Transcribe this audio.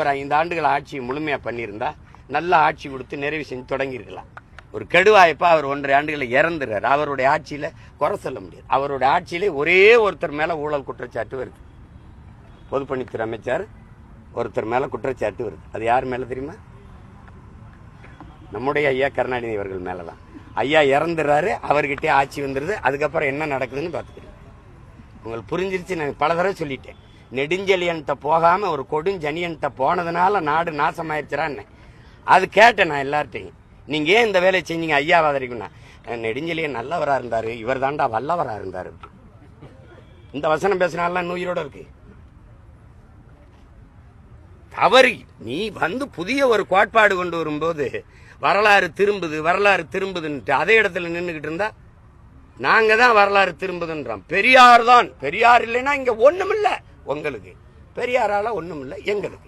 ஒரு 5 ஆண்டுகள் ஆட்சியை முழுமையா பண்ணியிருந்தா நல்ல ஆட்சி கொடுத்து நிறைவு செஞ்சு தொடங்கியிருக்கலாம். ஒரு கெடுவாய்ப்பா அவர் 1.5 ஆண்டுகளை இறந்துறாரு. அவருடைய ஆட்சியில குறை சொல்ல முடியாது. அவருடைய ஆட்சியிலே ஒரே ஒருத்தர் மேல ஊழல் குற்றச்சாட்டு வருது. பொதுப்பணித்துறை அமைச்சர் ஒருத்தர் மேல குற்றச்சாட்டு வருது. அது யார் மேல தெரியுமா? நம்முடைய ஐயா கருணாநிதி அவர்கள் மேலதான். ஐயா இறந்துறாரு, அவர்கிட்டே ஆட்சி வந்துருது. அதுக்கப்புறம் என்ன நடக்குதுன்னு பார்த்துக்கிறேன். உங்களுக்கு புரிஞ்சிருச்சு. நான் பல தடவை சொல்லிட்டேன். நெடுஞ்செழியன்ட்ட போகாம ஒரு கொடுஞ்சனியன்ட்ட போனதுனால நாடு நாசமாயிருச்சான்னு அது கேட்டேன் நான் எல்லார்ட்டையும். நீங்க ஏன் இந்த வேலையை செஞ்சீங்க ஐயா ஆதரிக்கும்னா, நெடுஞ்செழியன் நல்லவரா இருந்தாரு, இவர் தாண்டா வல்லவரா இருந்தாரு. இந்த வசனம் பேசினாலாம் உயிரோட இருக்கு. தவறு. நீ புதிய ஒரு கோட்பாடு கொண்டு வரும்போது வரலாறு திரும்புதுன்ட்டு அதே இடத்துல நின்றுகிட்டு இருந்தா நாங்க தான் வரலாறு திரும்புதுன்றோம். பெரியார் தான். பெரியார் இல்லைன்னா இங்க ஒண்ணும் இல்ல. உங்களுக்கு பெரியாரால ஒண்ணும் இல்ல, எங்களுக்கு